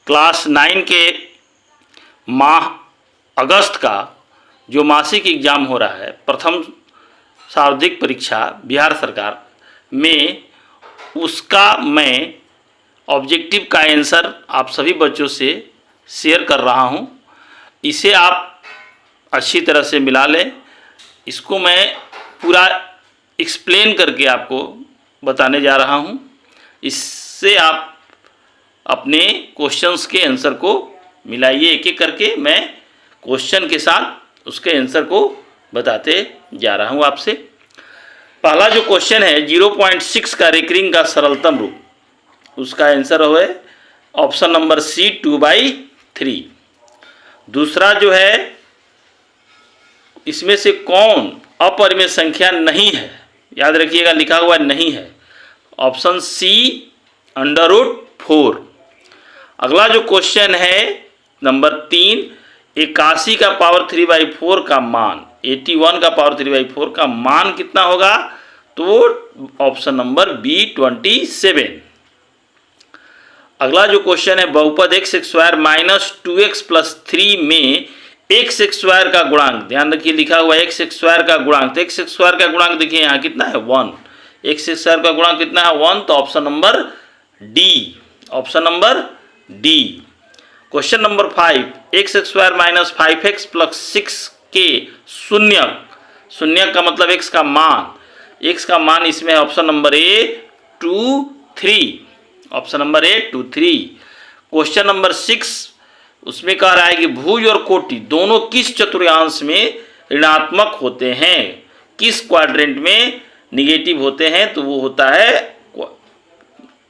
Class 9 के माह अगस्त का जो मासिक एग्ज़ाम हो रहा है, प्रथम सार्वधिक परीक्षा बिहार सरकार में, उसका मैं ऑब्जेक्टिव का आंसर आप सभी बच्चों से शेयर कर रहा हूं। इसे आप अच्छी तरह से मिला लें। इसको मैं पूरा एक्सप्लेन करके आपको बताने जा रहा हूं। इससे आप अपने क्वेश्चंस के आंसर को मिलाइए। एक एक करके मैं क्वेश्चन के साथ उसके आंसर को बताते जा रहा हूं आपसे। पहला जो क्वेश्चन है 0.6 का रेकरिंग का सरलतम रूप, उसका आंसर है ऑप्शन नंबर सी 2/3। दूसरा जो है, इसमें से कौन अपरिमेय संख्या नहीं है, याद रखिएगा लिखा हुआ नहीं है, ऑप्शन सी √4। अगला जो क्वेश्चन है नंबर 3, 81 का पावर 3/4 का मान, 81 का पावर 3/4 का मान कितना होगा, तो ऑप्शन नंबर बी 27। अगला जो क्वेश्चन है बहुपद x² - 2x + 3 में x² का गुणांक, ध्यान रखिए लिखा हुआ है x² का गुणांक, तो x² का गुणांक देखिए यहाँ कितना है 1, x² का गुणांक कितना है 1, तो option number D, option number D. Question number 5, x² - 5x + 6 के शून्यक, शून्यक का मतलब x का मान, x का मान इसमें option number A 2, 3, option number A 2, 3। Question number 6, उसमें कह रहा है कि भुज और कोटि दोनों किस चतुर्थांश में ऋणात्मक होते हैं, किस क्वाड्रेंट में निगेटिव होते हैं, तो वो होता है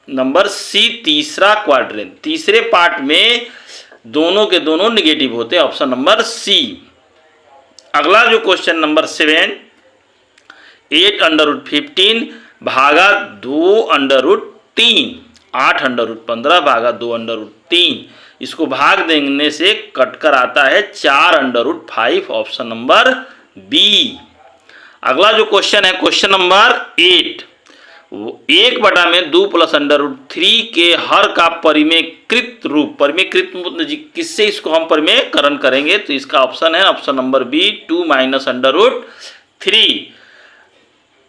नंबर सी तीसरा क्वाड्रेंट, तीसरे पार्ट में दोनों के दोनों निगेटिव होते हैं, ऑप्शन नंबर सी। अगला जो क्वेश्चन नंबर 7, 8√15 भागा 2√3, 8√15 भागा 2√3, इसको भाग देने से कटकर आता है 4√5, ऑप्शन नंबर बी। अगला जो क्वेश्चन है क्वेश्चन नंबर 8, 1/2 + √3 के हर का परिमेयकृत रूप, परिमेयकृत किससे इसको हम परिमेयकरण करेंगे, तो इसका ऑप्शन है ऑप्शन नंबर बी 2 - √3।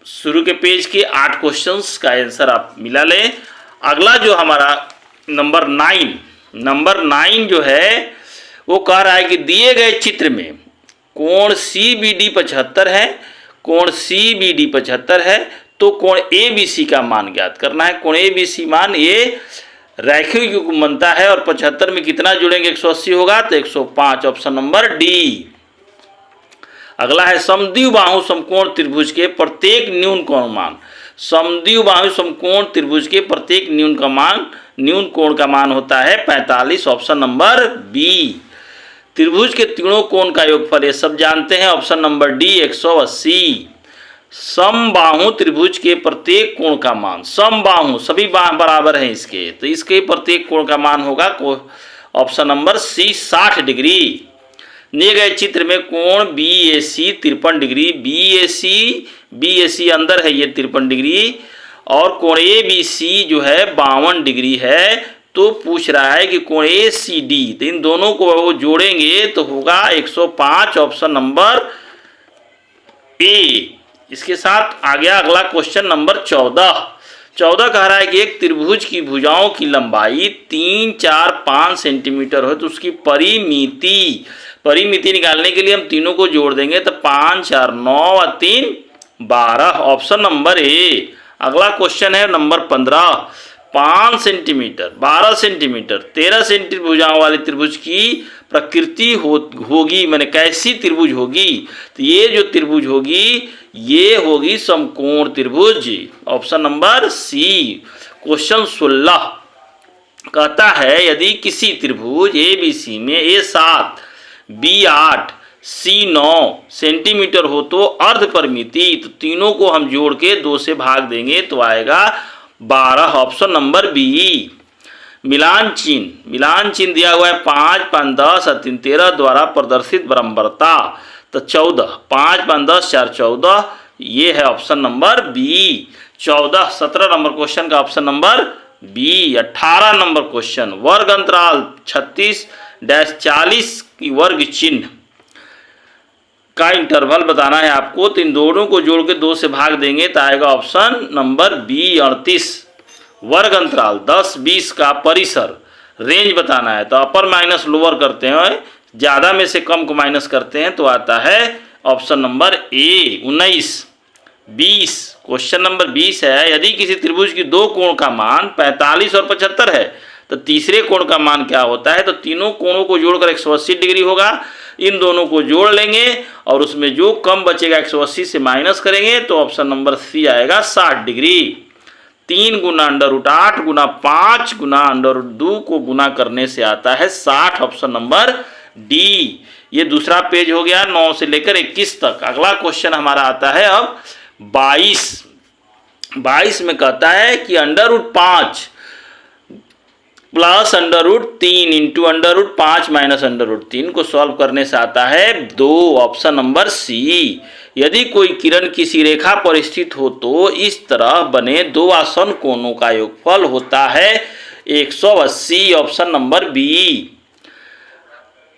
शुरू के पेज के 8 क्वेश्चंस का आंसर आप मिला लें। अगला जो हमारा नंबर 9 जो है वो कह रहा है कि दिए गए चित्र में कोण CBD 75 है, कोण CBD 75 है, तो कोण ABC का मान ज्ञात करना है। कोण ABC मान ये रैखिक युग्म बनता है और 75 में कितना जुड़ेंगे 180 होगा, तो 105, ऑप्शन नंबर डी। अगला है समद्विबाहु समकोण त्रिभुज के प्रत्येक न्यून कोण मान, समद्विबाहु समकोण त्रिभुज के प्रत्येक न्यून कोण का मान होता है 45, ऑप्शन नंबर बी। त्रिभुज के तीनों कोण का योगफल ये सब जानते हैं, ऑप्शन नंबर डी 180। समबाहु त्रिभुज के प्रत्येक कोण का मान, समबाहु सभी बाह बराबर हैं इसके, तो इसके प्रत्येक कोण का मान होगा ऑप्शन नंबर सी 60 डिग्री। दिए गए चित्र में कोण BAC 53 डिग्री, BAC अंदर है ये 53 डिग्री, और कोण ABC जो है 52 डिग्री है, तो पूछ रहा है कि कोण ACD, तो इन दोनों को वो जोड़ेंगे तो होगा 105, ऑप्शन नंबर ए। इसके साथ आ गया अगला क्वेश्चन नंबर 14 कह रहा है कि एक त्रिभुज की भुजाओं की लंबाई 3, 4, 5 सेंटीमीटर हो, तो उसकी परिमिति निकालने के लिए हम तीनों को जोड़ देंगे, तो 5, 4, 9 और 3, 12, ऑप्शन नंबर ए। अगला क्वेश्चन है नंबर 15, 5 सेंटीमीटर, 12 सेंटीमीटर, 13 सेंटीमीटर भुजाओं वाले त्रिभुज की प्रकृति होगी, मैंने कैसी त्रिभुज होगी, तो ये जो त्रिभुज होगी ये होगी समकोण त्रिभुज, ऑप्शन नंबर सी। क्वेश्चन 16 कहता है यदि किसी त्रिभुज ABC में A7, B8, C9 सेंटीमीटर हो तो अर्ध परिमिति, तो तीनों को हम जोड़ के 2 से भाग देंगे तो आएगा 12, ऑप्शन नंबर बी। मिलान चिन्ह दिया हुआ है 5, 5, 10 और 3, 13 द्वारा प्रदर्शित बराबरता, तो 14, 5, 5, 10, 4, 14, ये है option number B 14। 17 number question का option number B. 18 number question, वर्ग अंतराल 36-40 की वर्ग चिन्ह का इंटरवल बताना है आपको। तो इन दोनों को जोड़ के 2 से भाग देंगे तो आएगा ऑप्शन नंबर बी 38। वर्ग अंतराल 10-20 का परिसर रेंज बताना है, तो अपर माइनस लोअर करते हैं, ज़्यादा में से कम को माइनस करते हैं तो आता है option number A 19-20। Question number 20 है, यदि किसी त्रिभुज की दो कोण का मान 45 और 75 है तो तीसरे कोण का मान क्या होता है? तो तीनों कोणों को जोड़कर 180 डिग्री होगा। इन दोनों को जोड़ लेंगे और उसमें जो कम बचेगा 180 से माइनस करेंगे तो ऑप्शन नंबर सी आएगा 60 डिग्री। 3 गुना √8 गुना 5 गुना √2 को गुना करने से आता है 60, ऑप्शन नंबर डी। ये दूसरा पेज हो गया 9 से लेकर 21 तक। अगला क्वेश्चन हमारा आता है अब 22 में कहता है कि √5 प्लस √3 इंटू √5 माइनस √3 को सॉल्व करने से आता है 2, ऑप्शन नंबर सी। यदि कोई किरण किसी रेखा पर स्थित हो तो इस तरह बने दो आसन्न कोणों का योगफल होता है 180, ऑप्शन नंबर बी।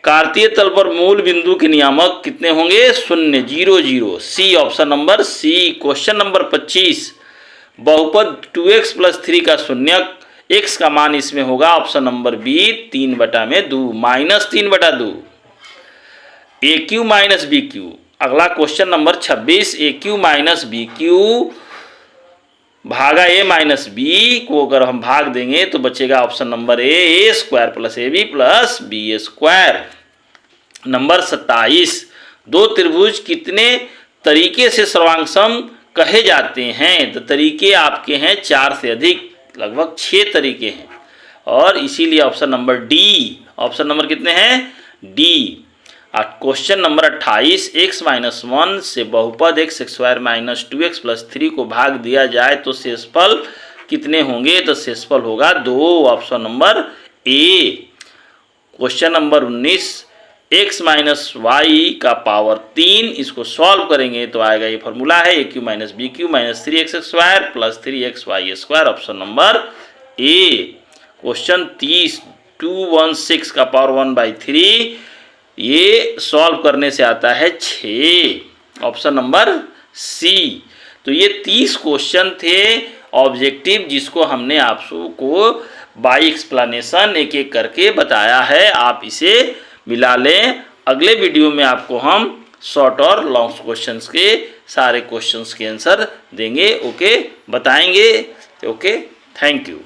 कार्तीय तल पर मूल बिंदु के नियामक कितने होंगे? 0, 0, 0, C, option number C. Question number 25, बहुपद 2x + 3 का शून्यक x का मान इसमें होगा option number B 3/2 -3/2 AQ minus BQ। अगला question number 26, AQ minus BQ भागा A माइनस B को अगर हम भाग देंगे तो बचेगा option number A square + AB + BA square. Number 27, दो त्रिभुज कितने तरीके से सर्वांगसम कहे जाते हैं? तो तरीके आपके हैं 4 से अधिक, लगभग 6 तरीके हैं और इसीलिए option number D. Option number कितने हैं? डी। क्वेश्चन नंबर 28, x - 1 से बहुपद x² - 2x + 3 को भाग दिया जाए तो शेषफल कितने होंगे? तो शेषफल होगा 2, option number A. Question number 19, x - y का पावर 3, इसको सॉल्व करेंगे तो आएगा, ये फॉर्मूला है AQ - BQ - 3x² + 3xy², option number A. Question 30, 216 का पावर 1/3, ये सॉल्व करने से आता है 6, ऑप्शन नंबर सी। तो ये 30 क्वेश्चन थे ऑब्जेक्टिव जिसको हमने आपको बाय एक्सप्लेनेशन एक एक करके बताया है। आप इसे मिला लें। अगले वीडियो में आपको हम शॉर्ट और लॉन्ग क्वेश्चंस के सारे क्वेश्चंस के आंसर देंगे, ओके, बताएंगे। Okay, thank you.